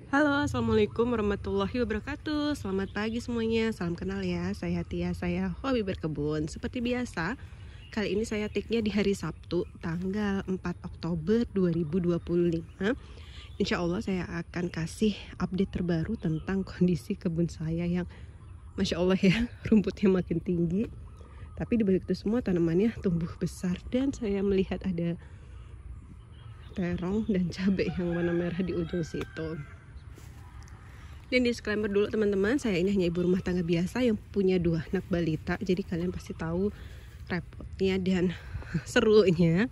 Halo, assalamualaikum warahmatullahi wabarakatuh. Selamat pagi semuanya. Salam kenal ya. Saya Tia, saya hobi berkebun. Seperti biasa, kali ini saya take-nya di hari Sabtu, tanggal 4 Oktober 2025. Insya Allah saya akan kasih update terbaru tentang kondisi kebun saya yang Masya Allah ya, rumputnya makin tinggi. Tapi di balik itu semua tanamannya tumbuh besar dan saya melihat ada terong dan cabai yang warna merah di ujung situ. Dan disclaimer dulu teman-teman, saya ini hanya ibu rumah tangga biasa yang punya 2 anak balita. Jadi kalian pasti tahu repotnya dan serunya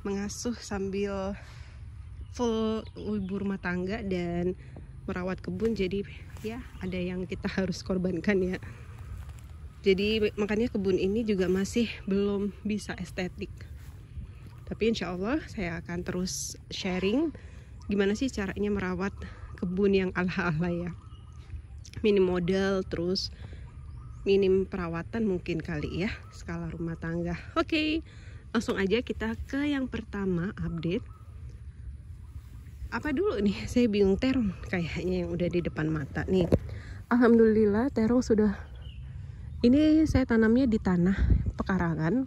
mengasuh sambil full ibu rumah tangga dan merawat kebun. Jadi ya ada yang kita harus korbankan ya. Jadi makanya kebun ini juga masih belum bisa estetik. Tapi insya Allah saya akan terus sharing gimana sih caranya merawat kebun yang ala-ala ya. Minim modal, terus minim perawatan mungkin kali ya, skala rumah tangga. Oke, langsung aja kita ke yang pertama update. Apa dulu nih? Saya bingung, terong kayaknya yang udah di depan mata nih. Alhamdulillah terong sudah. Ini saya tanamnya di tanah pekarangan.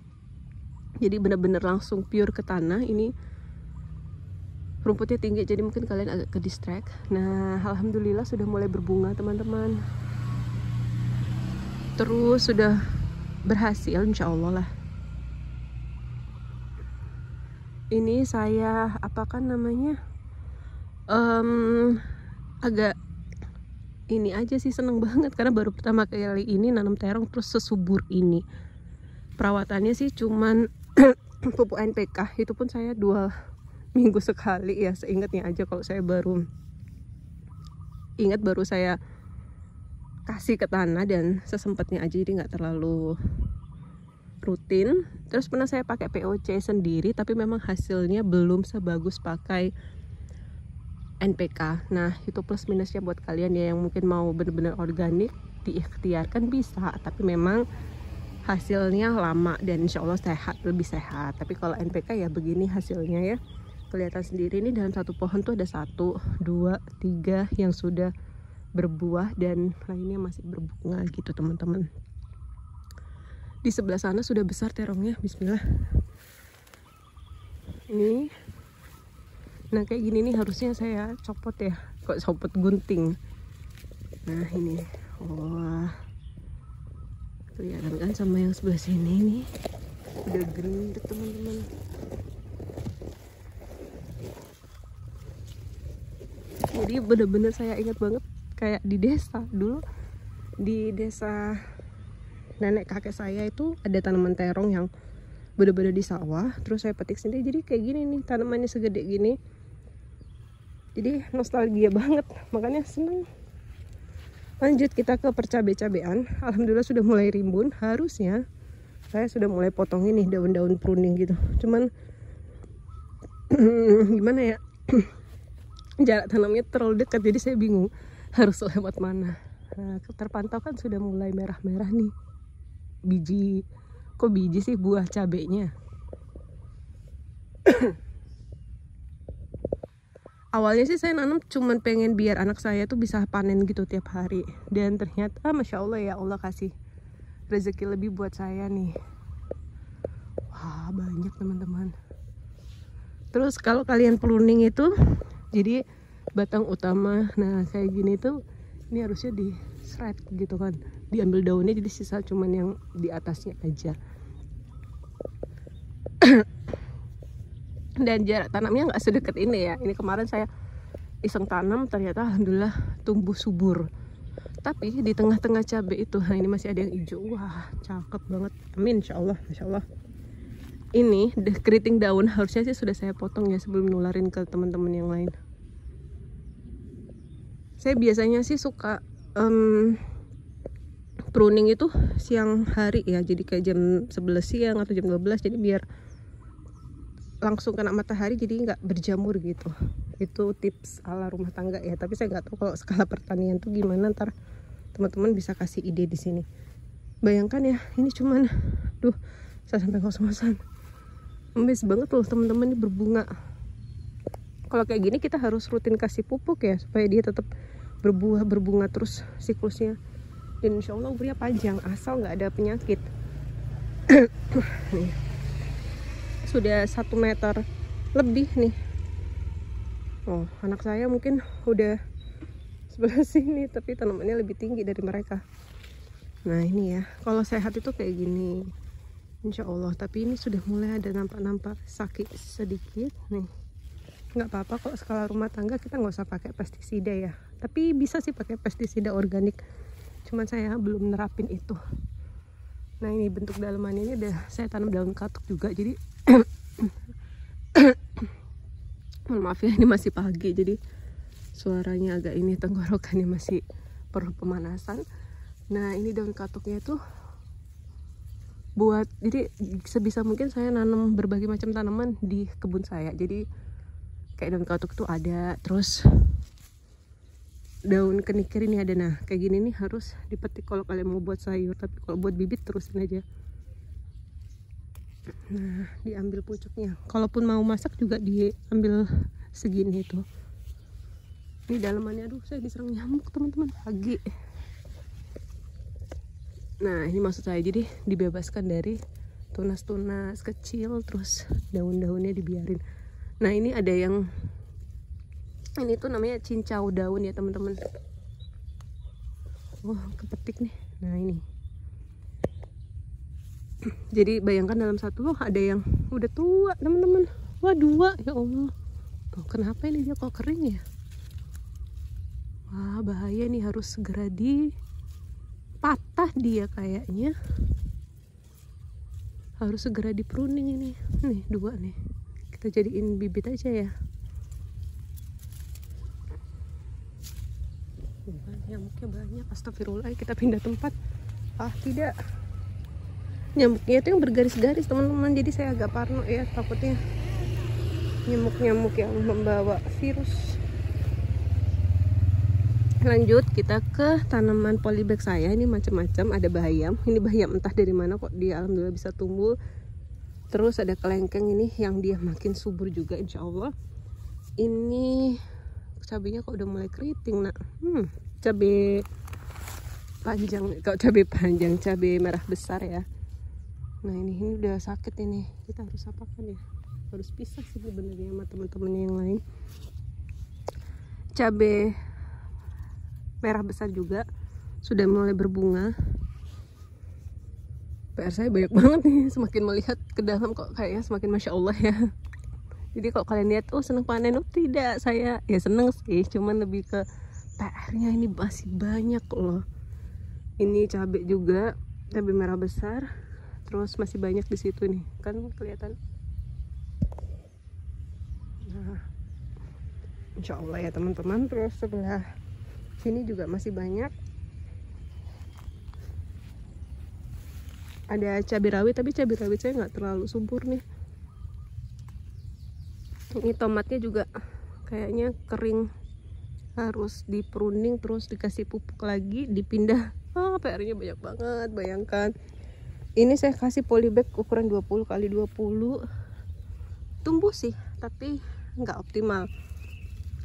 Jadi benar-benar langsung pure ke tanah. Ini rumputnya tinggi jadi mungkin kalian agak ke distract. Nah, alhamdulillah sudah mulai berbunga teman-teman. Terus sudah berhasil insya Allah lah. Ini saya apakan namanya? Agak ini aja sih, seneng banget karena baru pertama kali ini nanam terong terus sesubur ini. Perawatannya sih cuman pupuk NPK, itu pun saya 2 minggu sekali ya, seingatnya aja. Kalau saya baru ingat baru saya kasih ke tanah dan sesempatnya aja, jadi nggak terlalu rutin. Terus pernah saya pakai POC sendiri, tapi memang hasilnya belum sebagus pakai NPK. Nah itu plus minusnya buat kalian ya yang mungkin mau bener-bener organik, diikhtiarkan bisa, tapi memang hasilnya lama dan insya Allah sehat, lebih sehat. Tapi kalau NPK ya begini hasilnya ya, kelihatan sendiri. Ini dalam satu pohon tuh ada 1, 2, 3 yang sudah berbuah dan lainnya masih berbunga gitu teman-teman. Di sebelah sana sudah besar terongnya, bismillah. Ini nah kayak gini nih harusnya saya copot ya, kok copot gunting. Nah ini, wah kelihatan kan sama yang sebelah sini nih, udah gendut teman-teman. Jadi bener-bener saya ingat banget kayak di desa dulu, di desa nenek kakek saya itu ada tanaman terong yang bener-bener di sawah, terus saya petik sendiri. Jadi kayak gini nih, tanamannya segede gini. Jadi nostalgia banget, makanya seneng. Lanjut kita ke percabai-cabean. Alhamdulillah sudah mulai rimbun. Harusnya saya sudah mulai potong ini daun-daun pruning gitu. Cuman gimana ya, jarak tanamnya terlalu dekat, jadi saya bingung harus lewat mana. Nah, terpantau kan sudah mulai merah-merah nih biji. Kok biji sih, buah cabenya. Awalnya sih saya nanam cuman pengen biar anak saya tuh bisa panen gitu tiap hari. Dan ternyata Masya Allah ya, Allah kasih rezeki lebih buat saya nih. Wah banyak teman-teman. Terus kalau kalian pruning itu, jadi batang utama, nah kayak gini tuh, ini harusnya di shred gitu kan. Diambil daunnya, jadi sisa cuman yang di atasnya aja. Dan jarak tanamnya nggak sedekat ini ya. Ini kemarin saya iseng tanam, ternyata alhamdulillah tumbuh subur. Tapi di tengah-tengah cabai itu, nah ini masih ada yang hijau. Wah cakep banget, amin insya Allah, Masya Allah. Ini keriting daun harusnya sih sudah saya potong ya sebelum nularin ke teman-teman yang lain. Saya biasanya sih suka pruning itu siang hari ya, jadi kayak jam 11 siang atau jam 12, jadi biar langsung kena matahari, jadi nggak berjamur gitu. Itu tips ala rumah tangga ya, tapi saya nggak tahu kalau skala pertanian tuh gimana. Ntar teman-teman bisa kasih ide di sini. Bayangkan ya, ini cuman saya sampai kos-kosan. Amazed banget loh teman-teman, ini berbunga. Kalau kayak gini kita harus rutin kasih pupuk ya, supaya dia tetap berbuah berbunga terus siklusnya. Dan insya Allah umurnya panjang asal nggak ada penyakit. Nih. Sudah 1 meter lebih nih. Oh, anak saya mungkin udah sebelah sini, tapi tanamannya lebih tinggi dari mereka. Nah ini ya, kalau sehat itu kayak gini insya Allah. Tapi ini sudah mulai ada nampak-nampak sakit sedikit nih. Nggak apa-apa kalau skala rumah tangga kita nggak usah pakai pestisida ya, tapi bisa sih pakai pestisida organik, cuman saya belum nerapin itu. Nah ini bentuk dalamannya ini udah saya tanam daun katuk juga, jadi maaf ya ini masih pagi jadi suaranya agak ini, tenggorokannya masih perlu pemanasan. Nah ini daun katuknya itu buat, jadi sebisa mungkin saya nanam berbagai macam tanaman di kebun saya. Jadi kayak daun katuk tuh ada, terus daun kenikir ini ada. Nah kayak gini nih harus dipetik kalau kalian mau buat sayur, tapi kalau buat bibit terusin aja. Nah diambil pucuknya, kalaupun mau masak juga diambil segini itu. Ini dalamannya, aduh saya diserang nyamuk teman-teman pagi. Nah ini maksud saya, jadi dibebaskan dari tunas-tunas kecil, terus daun-daunnya dibiarin. Nah ini ada yang ini tuh namanya cincau daun ya teman-teman. Wah kepetik nih. Nah ini, jadi bayangkan dalam satu loh ada yang udah tua teman-teman. Wah 2, ya Allah. Tuh, kenapa ini dia kok kering ya? Wah bahaya nih, harus segera patah dia kayaknya. Harus segera di pruning ini. Nih 2 nih. Kita jadiin bibit aja ya. Nyamuknya banyak, astagfirullah. Kita pindah tempat. Ah tidak, nyamuknya itu yang bergaris-garis teman-teman, jadi saya agak parno ya, takutnya nyamuk-nyamuk yang membawa virus. Lanjut kita ke tanaman polybag saya. Ini macam-macam, ada bayam. Ini bayam entah dari mana kok dia alhamdulillah bisa tumbuh. Terus ada kelengkeng ini yang dia makin subur juga insya Allah. Ini cabenya kok udah mulai keriting nak. Cabai panjang, kalau cabai panjang, cabai merah besar ya. Nah ini udah sakit ini, kita harus apakan ya? Harus pisah sih sebenarnya sama teman-temannya yang lain. Cabai merah besar juga sudah mulai berbunga. PR saya banyak banget nih, semakin melihat ke dalam kok kayaknya semakin masya Allah ya. Jadi kalau kalian lihat oh seneng panen, oh tidak, saya ya seneng sih, cuman lebih ke PR-nya ini masih banyak loh. Ini cabai juga, cabai merah besar, terus masih banyak di situ nih, kan kelihatan. Nah, insya Allah ya teman-teman. Terus sebelah sini juga masih banyak. Ada cabai rawit, tapi cabai rawit saya nggak terlalu subur nih. Ini tomatnya juga kayaknya kering, harus di pruning terus dikasih pupuk lagi, dipindah. PR-nya banyak banget, bayangkan. Ini saya kasih polybag ukuran 20 x 20. Tumbuh sih, tapi nggak optimal.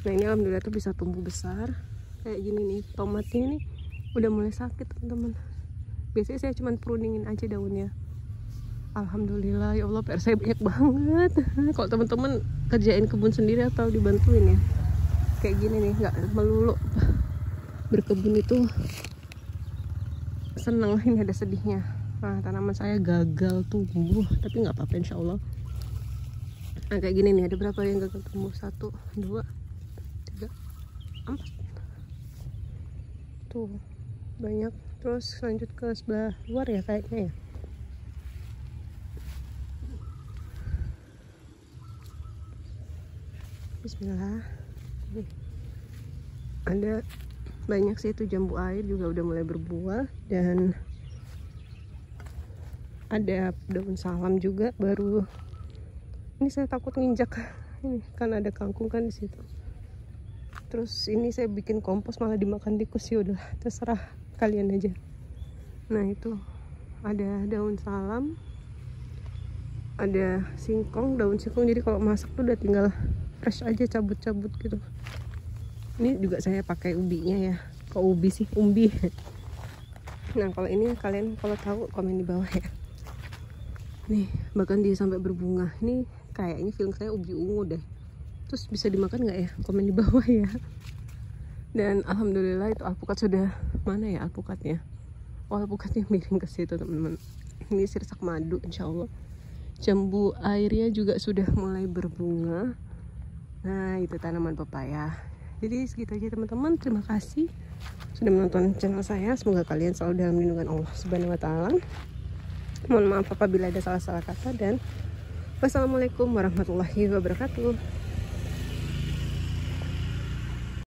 Nah ini alhamdulillah tuh bisa tumbuh besar kayak gini nih. Tomatnya nih udah mulai sakit teman-teman. Biasanya saya cuma pruningin aja daunnya. Alhamdulillah ya Allah, PR saya banyak banget. Kalau teman-teman kerjain kebun sendiri atau dibantuin ya kayak gini nih, nggak melulu berkebun itu seneng, ini ada sedihnya. Nah tanaman saya gagal tumbuh, tapi nggak apa-apa insya Allah. Nah kayak gini nih, ada berapa yang gagal tumbuh? 1, 2, 3, 4 tuh banyak. Terus lanjut ke sebelah luar ya kayaknya ya. Bismillah. Ada banyak sih, itu jambu air juga udah mulai berbuah, dan ada daun salam juga baru. Ini saya takut nginjak, ini kan ada kangkung kan di situ. Terus ini saya bikin kompos malah dimakan tikus, ya udah terserah kalian aja. Nah itu ada daun salam, ada singkong, daun singkong, jadi kalau masak tuh udah tinggal fresh aja, cabut-cabut gitu. Ini juga saya pakai ubinya ya. Kok ubi sih? Umbi. Nah kalau ini kalian kalau tahu komen di bawah ya. Nih bahkan dia sampai berbunga. Ini kayaknya feeling saya ubi ungu deh. Terus bisa dimakan nggak ya? Komen di bawah ya. Dan alhamdulillah itu alpukat sudah, mana ya alpukatnya? Oh alpukatnya miring ke situ teman-teman. Ini sirsak madu insya Allah. Jambu airnya juga sudah mulai berbunga. Nah itu tanaman pepaya. Jadi segitu aja teman-teman. Terima kasih sudah menonton channel saya. Semoga kalian selalu dalam lindungan Allah Subhanahu wa Ta'ala. Mohon maaf apabila ada salah-salah kata, dan wassalamualaikum warahmatullahi wabarakatuh.